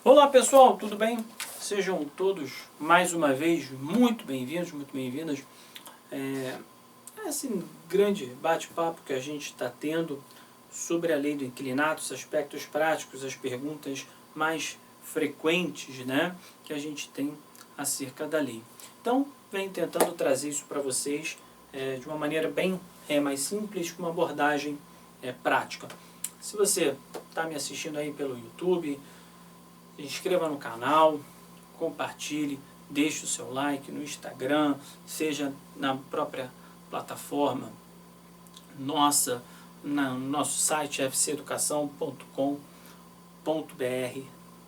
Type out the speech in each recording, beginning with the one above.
Olá pessoal, tudo bem? Sejam todos mais uma vez muito bem-vindos, muito bem-vindas a esse grande bate-papo que a gente está tendo sobre a lei do inquilinato, os aspectos práticos, as perguntas mais frequentes, né, que a gente tem acerca da lei. Então, venho tentando trazer isso para vocês de uma maneira bem mais simples, com uma abordagem prática. Se você está me assistindo aí pelo YouTube, se inscreva no canal, compartilhe, deixe o seu like no Instagram, seja na própria plataforma nossa, no nosso site fceducação.com.br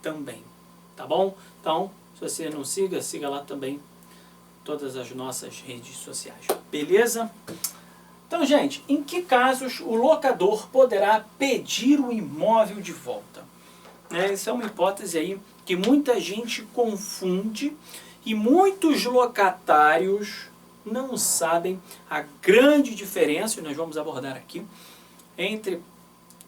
também, tá bom? Então, se você não siga lá também todas as nossas redes sociais, beleza? Então, gente, em que casos o locador poderá pedir o imóvel de volta? Essa é uma hipótese aí que muita gente confunde e muitos locatários não sabem a grande diferença, e nós vamos abordar aqui, entre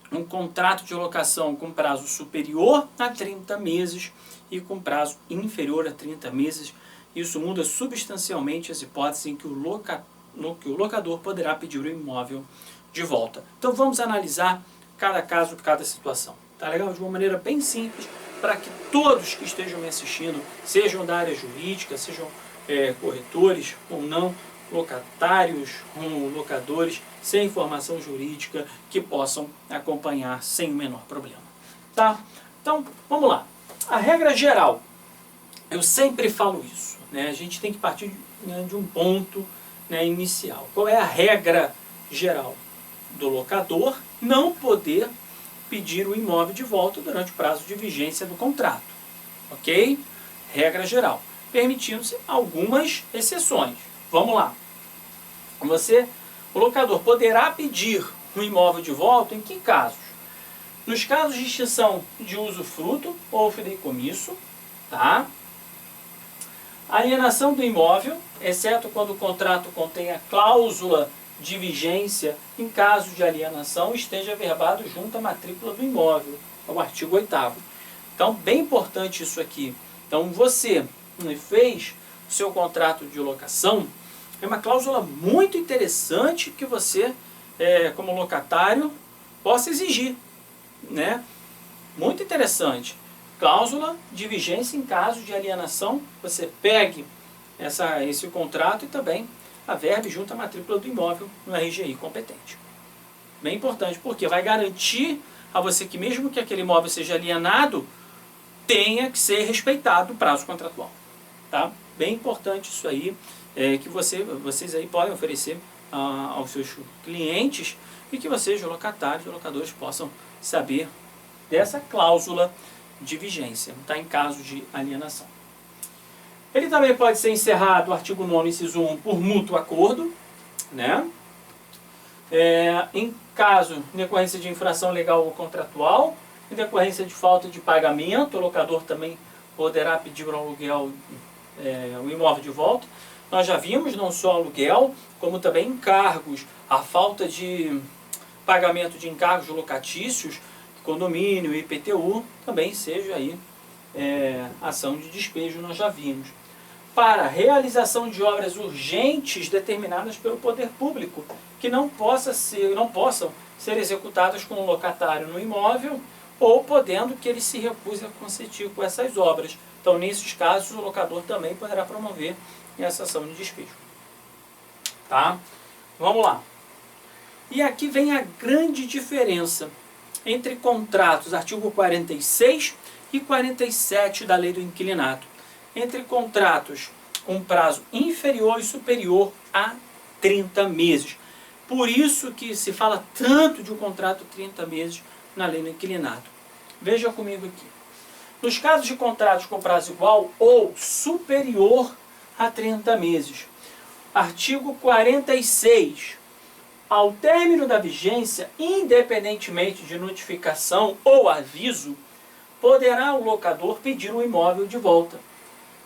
um contrato de locação com prazo superior a 30 meses e com prazo inferior a 30 meses. Isso muda substancialmente as hipóteses em que o locador poderá pedir o imóvel de volta. Então vamos analisar cada caso, cada situação. Tá legal? De uma maneira bem simples, para que todos que estejam me assistindo, sejam da área jurídica, sejam corretores ou não, locatários ou locadores, sem formação jurídica, que possam acompanhar sem o menor problema. Tá? Então, vamos lá. A regra geral, eu sempre falo isso, né? A gente tem que partir de um ponto, né, inicial. Qual é a regra geral? Do locador não poder pedir o imóvel de volta durante o prazo de vigência do contrato, ok? Regra geral, permitindo-se algumas exceções. Vamos lá. O locador poderá pedir o imóvel de volta em que casos? Nos casos de extinção de usufruto ou fideicomisso, tá? Alienação do imóvel, exceto quando o contrato contém a cláusula de vigência em caso de alienação esteja averbado junto à matrícula do imóvel, é o artigo 8º. Então, bem importante isso aqui. Então, você fez o seu contrato de locação, é uma cláusula muito interessante que você, como locatário, possa exigir, né? Muito interessante. Cláusula de vigência em caso de alienação, você pegue esse contrato e também averbe junto à matrícula do imóvel no RGI competente. Bem importante, porque vai garantir a você que mesmo que aquele imóvel seja alienado, tenha que ser respeitado o prazo contratual. Tá? Bem importante isso aí, que vocês aí podem oferecer aos seus clientes e que vocês, locatários e locadores, possam saber dessa cláusula de vigência, tá? Em caso de alienação. Ele também pode ser encerrado, artigo 9º, inciso 1, por mútuo acordo, né? Em caso de decorrência de infração legal ou contratual, em decorrência de falta de pagamento, o locador também poderá pedir o aluguel, o imóvel de volta. Nós já vimos não só aluguel, como também encargos, a falta de pagamento de encargos locatícios, condomínio, IPTU, também seja aí ação de despejo, nós já vimos. Para realização de obras urgentes determinadas pelo poder público, que não possam ser executadas com o locatário no imóvel, ou podendo que ele se recuse a consentir com essas obras. Então, nesses casos, o locador também poderá promover essa ação de despejo. Tá? Vamos lá. E aqui vem a grande diferença entre contratos, artigo 46 e 47 da Lei do Inquilinato. Entre contratos com prazo inferior e superior a 30 meses. Por isso que se fala tanto de um contrato de 30 meses na Lei do Inquilinato. Veja comigo aqui. Nos casos de contratos com prazo igual ou superior a 30 meses. Artigo 46. Ao término da vigência, independentemente de notificação ou aviso, poderá o locador pedir o imóvel de volta.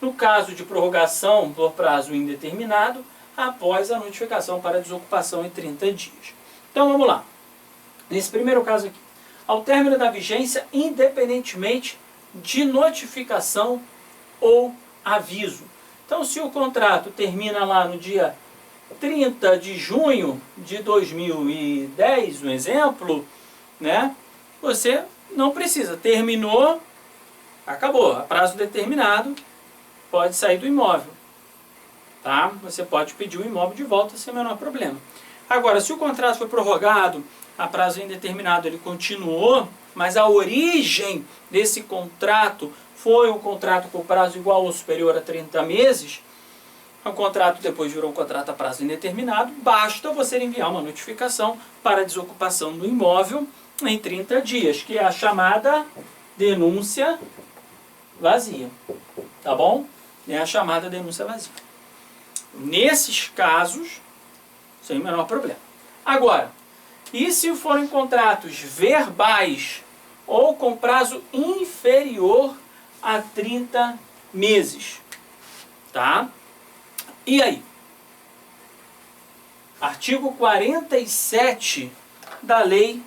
No caso de prorrogação por prazo indeterminado, após a notificação para desocupação em 30 dias. Então vamos lá. Nesse primeiro caso aqui, ao término da vigência, independentemente de notificação ou aviso. Então, se o contrato termina lá no dia 30 de junho de 2010, um exemplo, né? Você não precisa, terminou, acabou, a prazo determinado, pode sair do imóvel, tá? Você pode pedir o imóvel de volta sem o menor problema. Agora, se o contrato foi prorrogado a prazo indeterminado, ele continuou, mas a origem desse contrato foi um contrato com prazo igual ou superior a 30 meses, o contrato depois virou um contrato a prazo indeterminado, basta você enviar uma notificação para a desocupação do imóvel em 30 dias, que é a chamada denúncia vazia, tá bom? É a chamada denúncia vazia. Nesses casos, sem o menor problema. Agora, e se forem contratos verbais ou com prazo inferior a 30 meses, tá? E aí? Artigo 47 da Lei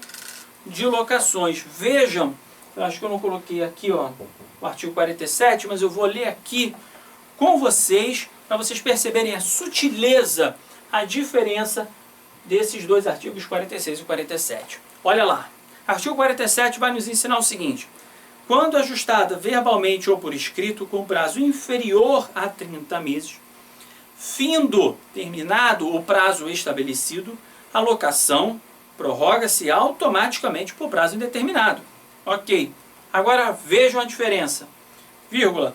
de Locações. Vejam, eu acho que eu não coloquei aqui, ó, o artigo 47, mas eu vou ler aqui com vocês, para vocês perceberem a sutileza, a diferença desses dois artigos 46 e 47. Olha lá, artigo 47 vai nos ensinar o seguinte: quando ajustada verbalmente ou por escrito com prazo inferior a 30 meses, findo terminado o prazo estabelecido, a locação prorroga-se automaticamente por prazo indeterminado. Ok. Agora vejam a diferença. Vírgula.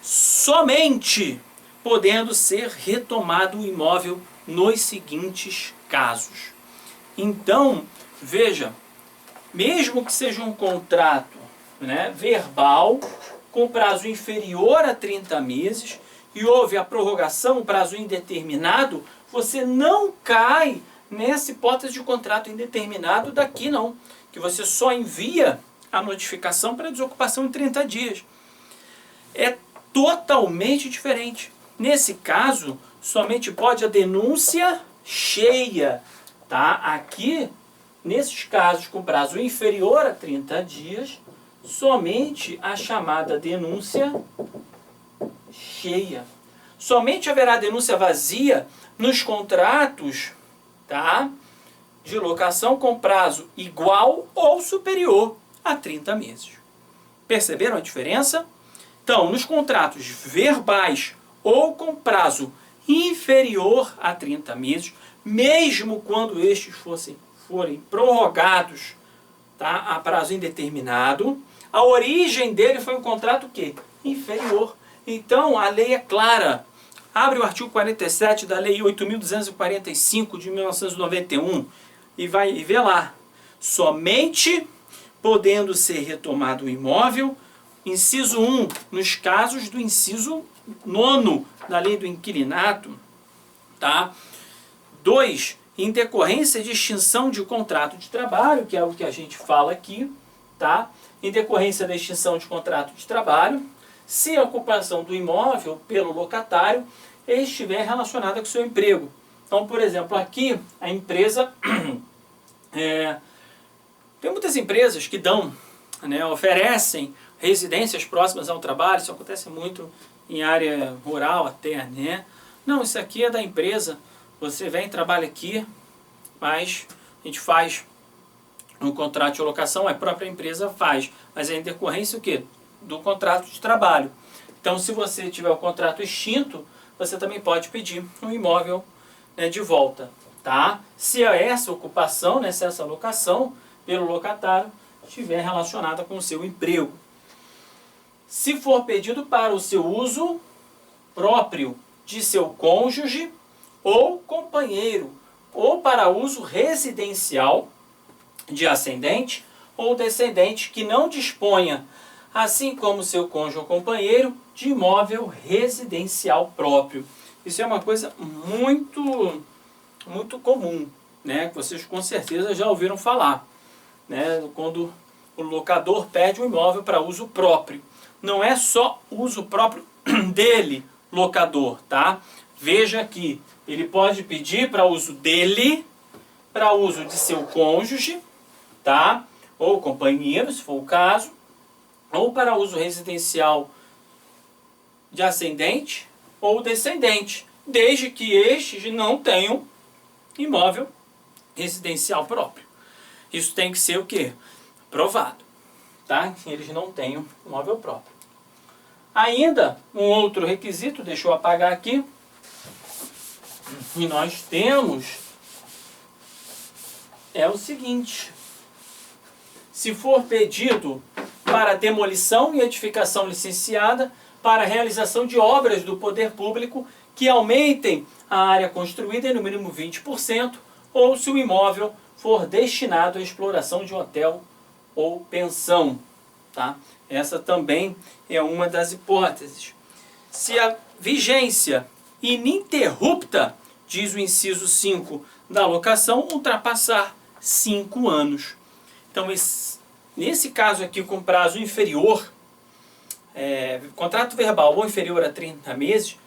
Somente podendo ser retomado o imóvel nos seguintes casos. Então, veja, mesmo que seja um contrato, né, verbal, com prazo inferior a 30 meses, e houve a prorrogação, prazo indeterminado, você não cai nessa hipótese de contrato indeterminado daqui não, que você só envia a notificação para desocupação em 30 dias. É totalmente diferente. Nesse caso, somente pode a denúncia cheia, tá? Aqui, nesses casos com prazo inferior a 30 dias, somente a chamada denúncia cheia. Somente haverá denúncia vazia nos contratos, tá, de locação com prazo igual ou superior a 30 meses. Perceberam a diferença? Então, nos contratos verbais ou com prazo inferior a 30 meses, mesmo quando estes forem prorrogados, tá, a prazo indeterminado, a origem dele foi um contrato que inferior. Então, a lei é clara. Abre o artigo 47 da Lei 8.245 de 1991 e vê lá. Somente podendo ser retomado o imóvel, inciso 1, nos casos do inciso 9 da Lei do Inquilinato, tá? 2, em decorrência de extinção de contrato de trabalho, que é o que a gente fala aqui, tá? Em decorrência da extinção de contrato de trabalho, se a ocupação do imóvel pelo locatário estiver relacionada com o seu emprego. Então, por exemplo, aqui a empresa... tem muitas empresas que dão, né, oferecem residências próximas ao trabalho. Isso acontece muito em área rural até, né? Não, isso aqui é da empresa, você vem e trabalha aqui, mas a gente faz um contrato de locação, a própria empresa faz, mas é em decorrência o quê? Do contrato de trabalho. Então, se você tiver o contrato extinto, você também pode pedir um imóvel, né, de volta, tá? Se essa ocupação, né, se essa locação pelo locatário estiver relacionada com o seu emprego. Se for pedido para o seu uso próprio de seu cônjuge ou companheiro, ou para uso residencial de ascendente ou descendente que não disponha, assim como seu cônjuge ou companheiro, de imóvel residencial próprio. Isso é uma coisa muito comum, né? Que vocês com certeza já ouviram falar, né? Quando o locador pede um imóvel para uso próprio. Não é só uso próprio dele, locador, tá? Veja aqui, ele pode pedir para uso dele, para uso de seu cônjuge, tá? Ou companheiro, se for o caso, ou para uso residencial de ascendente ou descendente, desde que estes não tenham imóvel residencial próprio. Isso tem que ser o quê? Provado, tá? Eles não tenham imóvel próprio. Ainda, um outro requisito, deixa eu apagar aqui, e nós temos, é o seguinte: se for pedido para demolição e edificação licenciada para realização de obras do poder público que aumentem a área construída em no mínimo 20%, ou se o imóvel for destinado à exploração de hotel ou pensão, tá? Essa também é uma das hipóteses. Se a vigência ininterrupta, diz o inciso 5 da locação, ultrapassar 5 anos. Então, nesse caso aqui, com prazo inferior, contrato verbal ou inferior a 30 meses,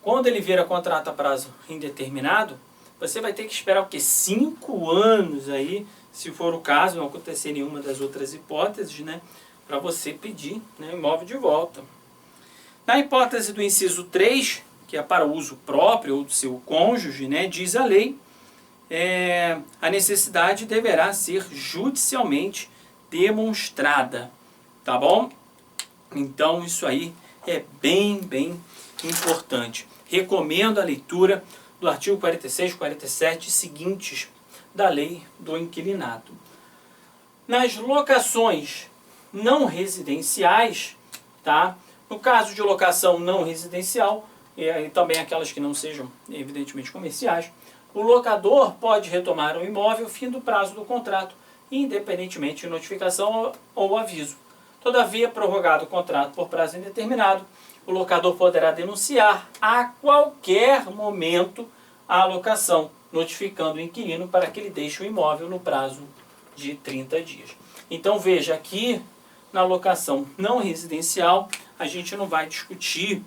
quando ele vira contrato a prazo indeterminado, você vai ter que esperar o quê? 5 anos aí, se for o caso, não acontecer nenhuma das outras hipóteses, né? Para você pedir, né, o imóvel de volta. Na hipótese do inciso 3, que é para uso próprio ou do seu cônjuge, né, diz a lei, a necessidade deverá ser judicialmente demonstrada, tá bom? Então isso aí é bem importante. Recomendo a leitura do artigo 46, 47 seguintes da lei do inquilinato. Nas locações não residenciais, tá? No caso de locação não residencial, e também aquelas que não sejam evidentemente comerciais, o locador pode retomar o imóvel fim do prazo do contrato, independentemente de notificação ou aviso. Todavia, prorrogado o contrato por prazo indeterminado, o locador poderá denunciar a qualquer momento a alocação, notificando o inquilino para que ele deixe o imóvel no prazo de 30 dias. Então veja, aqui na locação não residencial, a gente não vai discutir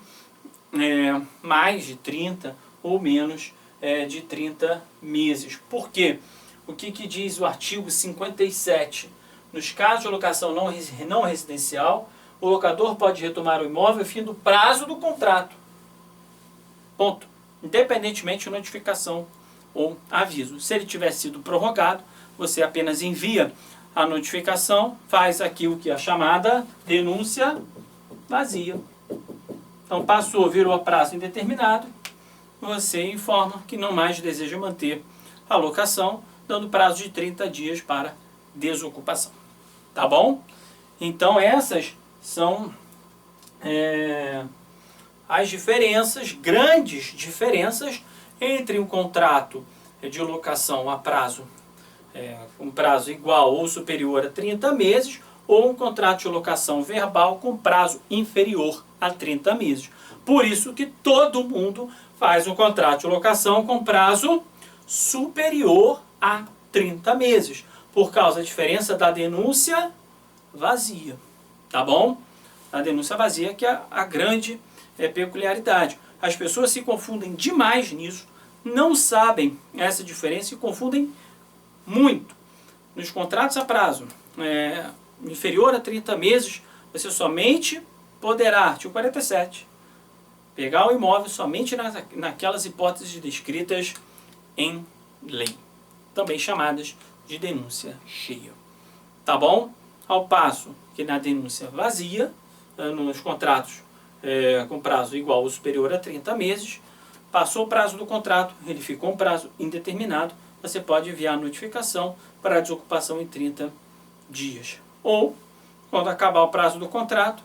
mais de 30 ou menos de 30 meses. Por quê? O que diz o artigo 57? Nos casos de locação não residencial, o locador pode retomar o imóvel fim do prazo do contrato. Ponto. Independentemente de notificação ou aviso. Se ele tiver sido prorrogado, você apenas envia a notificação, faz aqui o que é a chamada denúncia vazia. Então passou, virou a prazo indeterminado, você informa que não mais deseja manter a locação, dando prazo de 30 dias para desocupação. Tá bom? Então essas são as diferenças, grandes diferenças entre um contrato de locação a prazo, um prazo igual ou superior a 30 meses, ou um contrato de locação verbal com prazo inferior a 30 meses. Por isso que todo mundo faz um contrato de locação com prazo superior a 30 meses, por causa da diferença da denúncia vazia. Tá bom? A denúncia vazia que é a grande peculiaridade. As pessoas se confundem demais nisso, não sabem essa diferença e confundem muito. Nos contratos a prazo inferior a 30 meses, você somente poderá, artigo 47, pegar o imóvel somente naquelas hipóteses descritas em lei, também chamadas de denúncia cheia. Tá bom? Ao passo que na denúncia vazia, nos contratos com prazo igual ou superior a 30 meses, passou o prazo do contrato, ele ficou um prazo indeterminado, você pode enviar a notificação para a desocupação em 30 dias. Ou, quando acabar o prazo do contrato,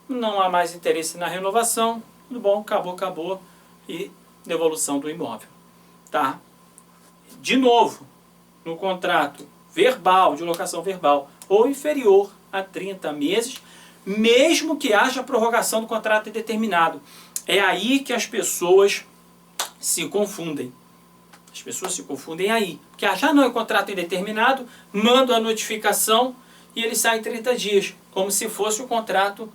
não há mais interesse na renovação, tudo bom, acabou, e devolução do imóvel. Tá? De novo, no contrato verbal, de locação verbal, ou inferior a 30 meses, mesmo que haja prorrogação do contrato indeterminado. É aí que as pessoas se confundem. As pessoas se confundem aí. Porque já não é contrato indeterminado, mando a notificação e ele sai em 30 dias. Como se fosse o contrato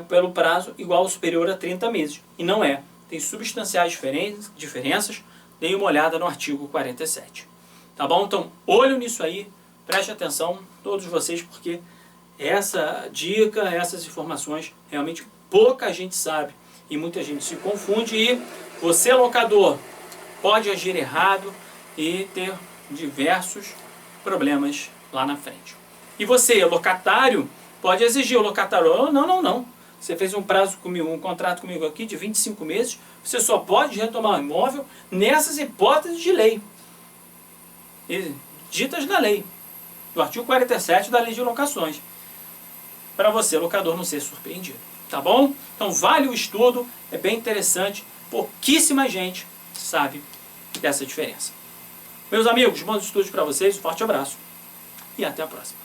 pelo prazo igual ou superior a 30 meses. E não é. Tem substanciais diferenças. Dê uma olhada no artigo 47. Tá bom? Então, olho nisso aí. Preste atenção, todos vocês, porque essa dica, essas informações, realmente pouca gente sabe e muita gente se confunde, e você, locador, pode agir errado e ter diversos problemas lá na frente. E você, locatário, pode exigir o locatário: oh, não, você fez um prazo comigo, um contrato comigo aqui de 25 meses, você só pode retomar o imóvel nessas hipóteses de lei, ditas na lei, do artigo 47 da Lei de Locações, para você, locador, não ser surpreendido. Tá bom? Então vale o estudo, é bem interessante, pouquíssima gente sabe dessa diferença. Meus amigos, bons estudos para vocês, um forte abraço e até a próxima.